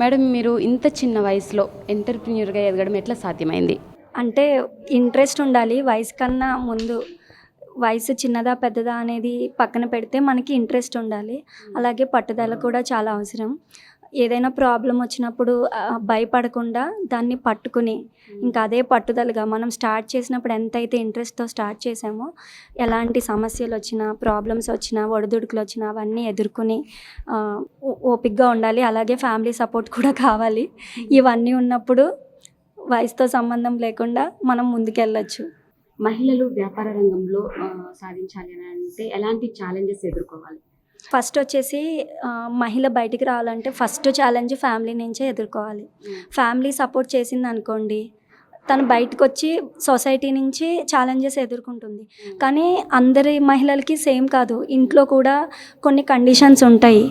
Madam, మీరు ఇంత చిన్న వయసులో ఎంటర్‌ప్రెన్యూర్‌గా ఎదగడం ఎట్లా సాధ్యమైంది? అంటే ఇంట్రెస్ట్ ఉండాలి. వయసు కన్నా ముందు వయసు చిన్నదా పెద్దదా అనేది పక్కన పెడితే మనకి ఇంట్రెస్ట్ ఉండాలి. అలాగే పట్టుదల కూడా చాలా అవసరం. ఏదైనా ప్రాబ్లం వచ్చినప్పుడు భయపడకుండా దాన్ని పట్టుకుని ఇంకా అదే పట్టుదలగా మనం స్టార్ట్ చేసినప్పుడు ఎంతైతే ఇంట్రెస్ట్తో స్టార్ట్ చేసామో ఎలాంటి సమస్యలు వచ్చినా, ప్రాబ్లమ్స్ వచ్చినా, ఒడిదుడుకులు వచ్చినా అవన్నీ ఎదుర్కొని ఓపికగా ఉండాలి. అలాగే ఫ్యామిలీ సపోర్ట్ కూడా కావాలి. ఇవన్నీ ఉన్నప్పుడు వయసుతో సంబంధం లేకుండా మనం ముందుకెళ్ళచ్చు. మహిళలు వ్యాపార రంగంలో సాధించాలి అని అంటే ఎలాంటి ఛాలెంజెస్ ఎదుర్కోవాలి? ఫస్ట్ వచ్చేసి మహిళ బయటికి రావాలంటే ఫస్ట్ ఛాలెంజ్ ఫ్యామిలీ నుంచే ఎదుర్కోవాలి. ఫ్యామిలీ సపోర్ట్ చేసింది అనుకోండి, తను బయటకు వచ్చి సొసైటీ నుంచి ఛాలెంజెస్ ఎదుర్కొంటుంది. కానీ అందరి మహిళలకి సేమ్ కాదు, ఇంట్లో కూడా కొన్ని కండిషన్స్ ఉంటాయి.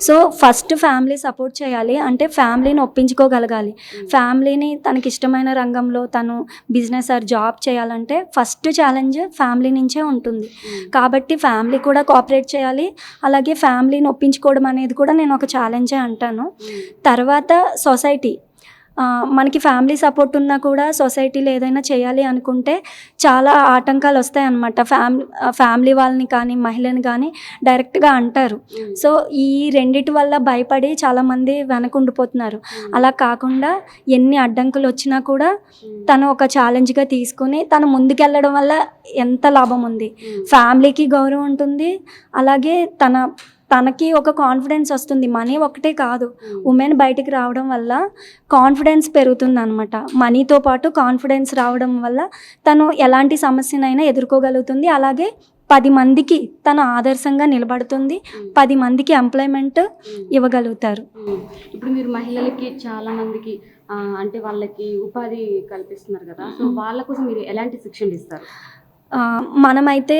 సో ఫస్ట్ ఫ్యామిలీ సపోర్ట్ చేయాలి, అంటే ఫ్యామిలీని ఒప్పించుకోగలగాలి. ఫ్యామిలీని తనకి ఇష్టమైన రంగంలో తను బిజినెస్ ఆర్ జాబ్ చేయాలంటే ఫస్ట్ ఛాలెంజ్ ఫ్యామిలీ నుంచే ఉంటుంది. కాబట్టి ఫ్యామిలీ కూడా కోఆపరేట్ చేయాలి. అలాగే ఫ్యామిలీని ఒప్పించుకోవడం అనేది కూడా నేను ఒక ఛాలెంజే అంటాను. తర్వాత సొసైటీ, మనకి ఫ్యామిలీ సపోర్ట్ ఉన్నా కూడా సొసైటీలో ఏదైనా చేయాలి అనుకుంటే చాలా ఆటంకాలు వస్తాయన్నమాట. ఫ్యామిలీ వాళ్ళని కానీ మహిళని కానీ డైరెక్ట్గా అంటారు. సో ఈ రెండిటి వల్ల భయపడి చాలామంది వెనకుండిపోతున్నారు. అలా కాకుండా ఎన్ని అడ్డంకులు వచ్చినా కూడా తను ఒక ఛాలెంజ్గా తీసుకుని తను ముందుకెళ్ళడం వల్ల ఎంత లాభం ఉంది. ఫ్యామిలీకి గౌరవం ఉంటుంది, అలాగే తనకి ఒక కాన్ఫిడెన్స్ వస్తుంది. మనీ ఒకటే కాదు, ఉమెన్ బయటికి రావడం వల్ల కాన్ఫిడెన్స్ పెరుగుతుంది అనమాట. మనీతో పాటు కాన్ఫిడెన్స్ రావడం వల్ల తను ఎలాంటి సమస్యనైనా ఎదుర్కోగలుగుతుంది. అలాగే 10 మందికి తను ఆదర్శంగా నిలబడుతుంది. 10 మందికి ఎంప్లాయ్మెంట్ ఇవ్వగలుగుతారు. ఇప్పుడు మీరు మహిళలకి చాలా మందికి అంటే వాళ్ళకి ఉపాధి కల్పిస్తున్నారు కదా, సో వాళ్ళ కోసం మీరు ఎలాంటి శిక్షణ ఇస్తారు? మనమైతే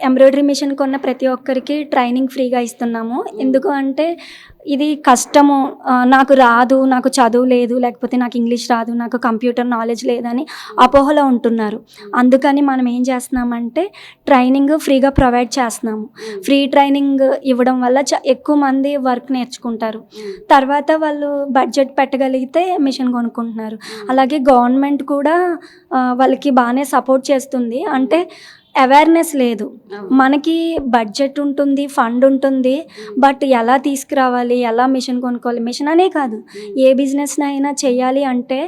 ఎంబ్రాయిడరీ మిషన్ కొన్న ప్రతి ఒక్కరికి ట్రైనింగ్ ఫ్రీగా ఇస్తున్నాము. ఎందుకు అంటే ఇది కష్టము, నాకు రాదు, నాకు చదువు లేదు, లేకపోతే నాకు ఇంగ్లీష్ రాదు, నాకు కంప్యూటర్ నాలెడ్జ్ లేదని అపోహలో ఉంటున్నారు. అందుకని మనం ఏం చేస్తున్నామంటే ట్రైనింగ్ ఫ్రీగా ప్రొవైడ్ చేస్తున్నాము. ఫ్రీ ట్రైనింగ్ ఇవ్వడం వల్ల ఎక్కువ మంది వర్క్ నేర్చుకుంటారు. తర్వాత వాళ్ళు బడ్జెట్ పెట్టగలిగితే మిషన్ కొనుక్కుంటున్నారు. అలాగే గవర్నమెంట్ కూడా వాళ్ళకి బాగానే సపోర్ట్ చేస్తుంది. అంటే అవేర్నెస్ లేదు, మనకి బడ్జెట్ ఉంటుంది, ఫండ్ ఉంటుంది, బట్ ఎలా తీసుకురావాలి, ఎలా మిషన్ కొనుక్కోవాలి, మిషన్ అనే కాదు ఏ బిజినెస్ అయినా చేయాలి అంటే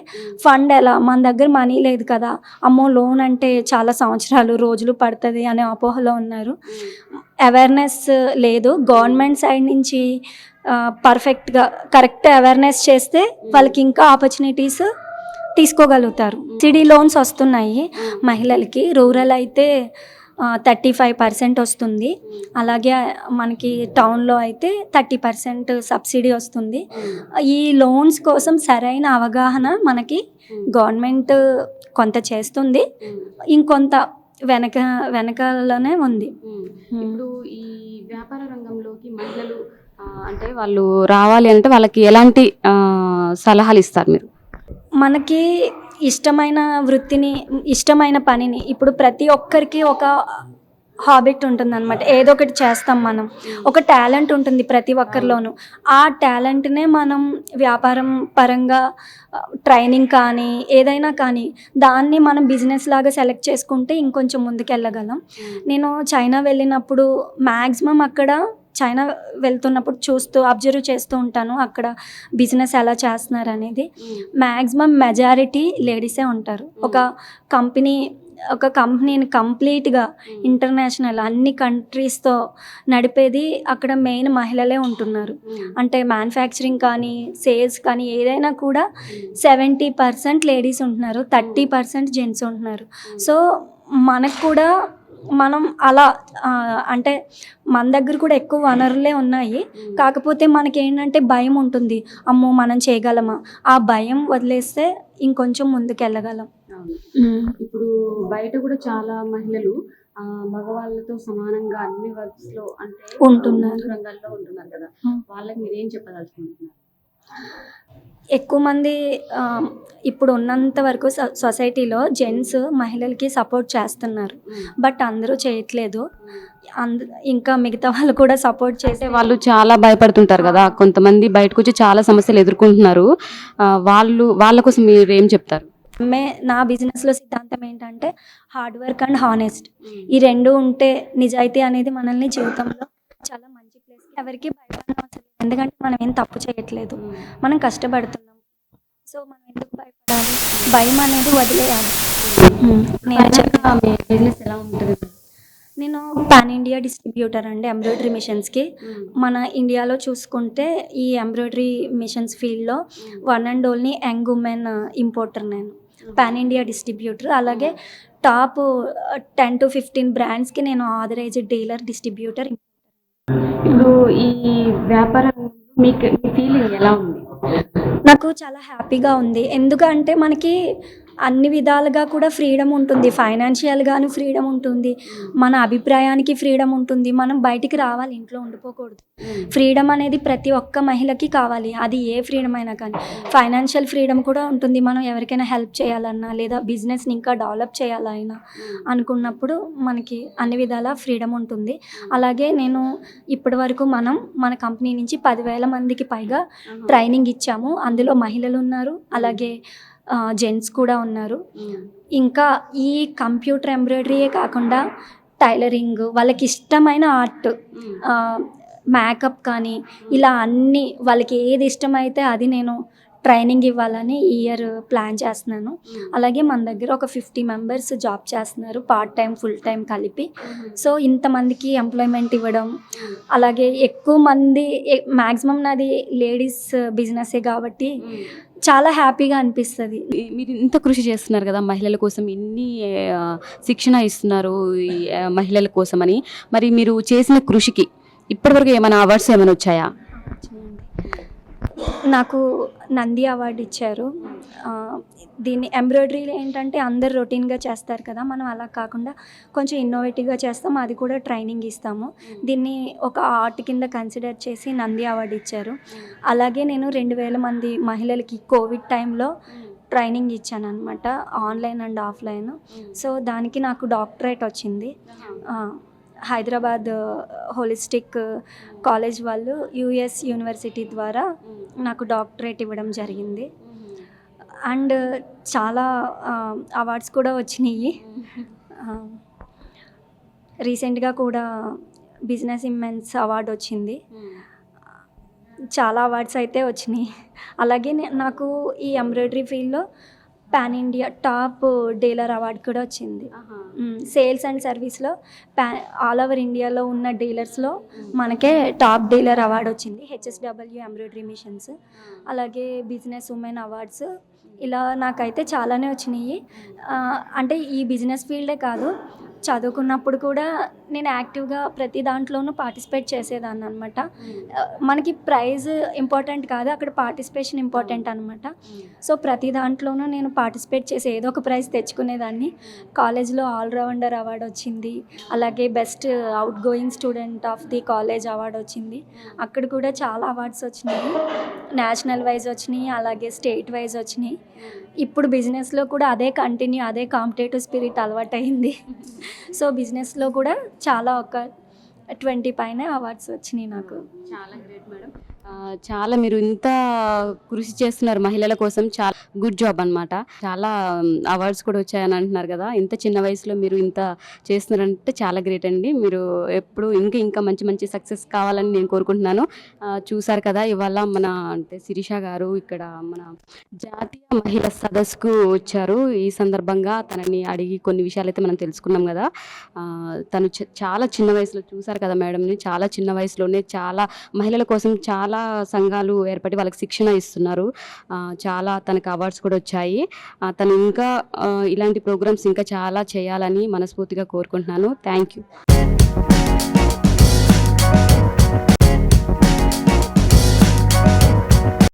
ఫండ్ ఎలా, మన దగ్గర మనీ లేదు కదా, అమ్మో లోన్ అంటే చాలా సంవత్సరాలు రోజులు పడుతుంది అనే అపోహలో ఉన్నారు. అవేర్నెస్ లేదు. గవర్నమెంట్ సైడ్ నుంచి పర్ఫెక్ట్గా కరెక్ట్ అవేర్నెస్ చేస్తే వాళ్ళకి ఇంకా ఆపర్చునిటీస్ తీసుకోగలుగుతారు. సబ్సిడీ లోన్స్ వస్తున్నాయి మహిళలకి. రూరల్ అయితే 35% వస్తుంది, అలాగే మనకి టౌన్లో అయితే 30% సబ్సిడీ వస్తుంది. ఈ లోన్స్ కోసం సరైన అవగాహన మనకి గవర్నమెంట్ కొంత చేస్తుంది, ఇంకొంత వెనకాలనే ఉంది. ఇప్పుడు ఈ వ్యాపార రంగంలోకి మహిళలు అంటే వాళ్ళు రావాలి అంటే వాళ్ళకి ఎలాంటి సలహాలు ఇస్తారు మీరు? మనకి ఇష్టమైన వృత్తిని, ఇష్టమైన పనిని, ఇప్పుడు ప్రతి ఒక్కరికి ఒక హాబిట్ ఉంటుంది అనమాట. ఏదో ఒకటి చేస్తాం మనం, ఒక టాలెంట్ ఉంటుంది ప్రతి ఒక్కరిలోనూ. ఆ టాలెంట్నే మనం వ్యాపారం పరంగా ట్రైనింగ్ కానీ ఏదైనా కానీ దాన్ని మనం బిజినెస్ లాగా సెలెక్ట్ చేసుకుంటే ఇంకొంచెం ముందుకెళ్ళగలం. నేను చైనా వెళ్ళినప్పుడు మ్యాక్సిమం అక్కడ చైనా వెళ్తున్నప్పుడు అబ్జర్వ్ చేస్తూ ఉంటాను అక్కడ బిజినెస్ ఎలా చేస్తున్నారు అనేది. మ్యాక్సిమం మెజారిటీ లేడీసే ఉంటారు. ఒక కంపెనీని కంప్లీట్గా ఇంటర్నేషనల్ అన్ని కంట్రీస్తో నడిపేది అక్కడ మెయిన్ మహిళలే ఉంటున్నారు. అంటే మ్యానుఫ్యాక్చరింగ్ కానీ సేల్స్ కానీ ఏదైనా కూడా 70% లేడీస్ ఉంటున్నారు, 30% జెంట్స్ ఉంటున్నారు. సో మనకు కూడా మనం అలా అంటే మన దగ్గర కూడా ఎక్కువ వనరులే ఉన్నాయి. కాకపోతే మనకేంటంటే భయం ఉంటుంది, అమ్మో మనం చేయగలమా, ఆ భయం వదిలేస్తే ఇంకొంచెం ముందుకెళ్ళగలం. ఇప్పుడు బయట కూడా చాలా మహిళలు మగవాళ్ళతో సమానంగా అన్ని వర్క్స్ లో అంటే ఉంటున్నారు, రంగాల్లో ఉంటున్నారు కదా, వాళ్ళకి మీరేం చెప్పదలుచుకుంటున్నారు? ఎక్కువ మంది ఇప్పుడు ఉన్నంత వరకు సొసైటీలో జెంట్స్ మహిళలకి సపోర్ట్ చేస్తున్నారు, బట్ అందరూ చేయట్లేదు. ఇంకా మిగతా వాళ్ళు కూడా సపోర్ట్ చేసే వాళ్ళు చాలా భయపడుతుంటారు కదా, కొంతమంది బయటకు వచ్చి చాలా సమస్యలు ఎదుర్కొంటున్నారు. వాళ్ళ కోసం మీరు ఏం చెప్తారు? నా బిజినెస్లో సిద్ధాంతం ఏంటంటే హార్డ్ వర్క్ అండ్ హానెస్ట్. ఈ రెండు ఉంటే నిజాయితీ అనేది మనల్ని జీవితంలో చాలా మంచి ప్లేస్. ఎవరికి భయపడిన అవసరం లేదు, ఎందుకంటే మనం ఏం తప్పు చేయట్లేదు, మనం కష్టపడుతున్నాం. సో మనం ఎందుకు భయపడాలి? భయం అనేది వదిలేయాలి. బిజినెస్ ఎలా ఉంటుంది? నేను పాన్ ఇండియా డిస్ట్రిబ్యూటర్ అండి ఎంబ్రాయిడరీ మిషన్స్కి. మన ఇండియాలో చూసుకుంటే ఈ ఎంబ్రాయిడరీ మిషన్స్ ఫీల్డ్లో one and only young women importer. నేను పాన్ ఇండియా డిస్ట్రిబ్యూటర్. అలాగే టాప్ 10 to 15 బ్రాండ్స్కి నేను ఆథరైజ్డ్ డీలర్ డిస్ట్రిబ్యూటర్. ఇప్పుడు ఈ వ్యాపారం మీకు మీ ఫీలింగ్ ఎలా ఉంది? నాకు చాలా హ్యాపీగా ఉంది, ఎందుకంటే మనకి అన్ని విధాలుగా కూడా ఫ్రీడమ్ ఉంటుంది. ఫైనాన్షియల్గాను ఫ్రీడమ్ ఉంటుంది, మన అభిప్రాయానికి ఫ్రీడమ్ ఉంటుంది. మనం బయటికి రావాలి, ఇంట్లో ఉండిపోకూడదు. ఫ్రీడమ్ అనేది ప్రతి ఒక్క మహిళకి కావాలి, అది ఏ ఫ్రీడమ్ అయినా కానీ. ఫైనాన్షియల్ ఫ్రీడమ్ కూడా ఉంటుంది, మనం ఎవరికైనా హెల్ప్ చేయాలన్నా లేదా బిజినెస్ని ఇంకా డెవలప్ చేయాలన్నా అనుకున్నప్పుడు మనకి అన్ని విధాల ఫ్రీడమ్ ఉంటుంది. అలాగే నేను ఇప్పటి వరకు మన కంపెనీ నుంచి 10,000 మందికి పైగా ట్రైనింగ్ ఇచ్చాము. అందులో మహిళలు ఉన్నారు, అలాగే జెంట్స్ కూడా ఉన్నారు. ఇంకా ఈ కంప్యూటర్ ఎంబ్రాయిడరీయే కాకుండా టైలరింగ్, వాళ్ళకి ఇష్టమైన ఆర్ట్, మేకప్ కానీ ఇలా అన్నీ వాళ్ళకి ఏది ఇష్టమైతే అది నేను ట్రైనింగ్ ఇవ్వాలని ఈ ఇయర్ ప్లాన్ చేస్తున్నాను. అలాగే మన దగ్గర ఒక 50 మెంబర్స్ జాబ్ చేస్తున్నారు, పార్ట్ టైం ఫుల్ టైం కలిపి. సో ఇంతమందికి ఎంప్లాయ్మెంట్ ఇవ్వడం, అలాగే ఎక్కువ మంది, మ్యాక్సిమం నాది లేడీస్ బిజినెస్సే కాబట్టి చాలా హ్యాపీగా అనిపిస్తుంది. మీరు ఇంత కృషి చేస్తున్నారు కదా మహిళల కోసం, ఇన్ని శిక్షణ ఇస్తున్నారు ఈ మహిళల కోసం అని, మరి మీరు చేసిన కృషికి ఇప్పటివరకు ఏమైనా అవార్డ్స్ ఏమైనా వచ్చాయా? నాకు నంది అవార్డు ఇచ్చారు. దీన్ని ఎంబ్రాయిడరీలో ఏంటంటే అందరు రొటీన్గా చేస్తారు కదా, మనం అలా కాకుండా కొంచెం ఇన్నోవేటివ్గా చేస్తాం, అది కూడా ట్రైనింగ్ ఇస్తాము. దీన్ని ఒక ఆర్ట్ కింద కన్సిడర్ చేసి నంది అవార్డు ఇచ్చారు. అలాగే నేను 2,000 మంది మహిళలకి కోవిడ్ టైంలో ట్రైనింగ్ ఇచ్చాను అనమాట, ఆన్లైన్ అండ్ ఆఫ్లైన్. సో దానికి నాకు డాక్టరేట్ వచ్చింది. హైదరాబాద్ హోలిస్టిక్ కాలేజ్ వాళ్ళు యుఎస్ యూనివర్సిటీ ద్వారా నాకు డాక్టరేట్ ఇవ్వడం జరిగింది. అండ్ చాలా అవార్డ్స్ కూడా వచ్చినాయి. రీసెంట్గా కూడా బిజినెస్ ఇమ్మెన్స్ అవార్డు వచ్చింది. చాలా అవార్డ్స్ అయితే వచ్చినాయి. అలాగే నాకు ఈ ఎంబ్రాయిడరీ ఫీల్డ్లో pan India top dealer award కూడా వచ్చింది. సేల్స్ అండ్ సర్వీస్లో ఆల్ ఓవర్ ఇండియాలో ఉన్న డీలర్స్లో మనకే టాప్ డీలర్ అవార్డు వచ్చింది, హెచ్ఎస్డబ్ల్యూ ఎంబ్రాయిడరీ మిషన్స్. అలాగే బిజినెస్ ఉమెన్ అవార్డ్స్, ఇలా నాకైతే చాలానే వచ్చినాయి. అంటే ఈ బిజినెస్ ఫీల్డే కాదు, చదువుకున్నప్పుడు కూడా నేను యాక్టివ్గా ప్రతి దాంట్లోనూ పార్టిసిపేట్ చేసేదాన్ని అనమాట. మనకి ప్రైజ్ ఇంపార్టెంట్ కాదు, అక్కడ పార్టిసిపేషన్ ఇంపార్టెంట్ అనమాట. సో ప్రతి దాంట్లోనూ నేను పార్టిసిపేట్ చేసి ఏదో ఒక ప్రైజ్ తెచ్చుకునేదాన్ని. కాలేజ్లో ఆల్రౌండర్ అవార్డు వచ్చింది, అలాగే best out going student of the college award వచ్చింది. అక్కడ కూడా చాలా అవార్డ్స్ వచ్చినాయి, నేషనల్ వైజ్ వచ్చినాయి, అలాగే స్టేట్ వైజ్ వచ్చినాయి. ఇప్పుడు బిజినెస్లో కూడా అదే కంటిన్యూ, అదే కాంపిటేటివ్ స్పిరిట్ అలవాటైంది. సో బిజినెస్లో కూడా చాలా ఒక 20 పైన అవార్డ్స్ వచ్చినాయి నాకు. చాలా గ్రేట్ మేడం. చాలా మీరు ఇంత కృషి చేస్తున్నారు మహిళల కోసం, చాలా గుడ్ జాబ్ అనమాట. చాలా అవార్డ్స్ కూడా వచ్చాయని అంటున్నారు కదా, ఇంత చిన్న వయసులో మీరు ఇంత చేస్తున్నారంటే చాలా గ్రేట్ అండి. మీరు ఎప్పుడు ఇంకా మంచి మంచి సక్సెస్ కావాలని నేను కోరుకుంటున్నాను. చూసారు కదా ఇవాళ మన అంటే శిరీష గారు ఇక్కడ మన జాతీయ మహిళా సదస్సుకు వచ్చారు. ఈ సందర్భంగా తనని అడిగి కొన్ని విషయాలు అయితే మనం తెలుసుకున్నాం కదా. తను చాలా చిన్న వయసులో, చూసారు కదా మేడంని, చాలా చిన్న వయసులోనే చాలా మహిళల కోసం చాలా సంఘాలు ఏర్పడి వాళ్ళకి శిక్షణ ఇస్తున్నారు. చాలా తనకు అవార్డ్స్ కూడా వచ్చాయి. తను ఇంకా ఇలాంటి ప్రోగ్రామ్స్ ఇంకా చాలా చేయాలని మనస్ఫూర్తిగా కోరుకుంటున్నాను. Thank you.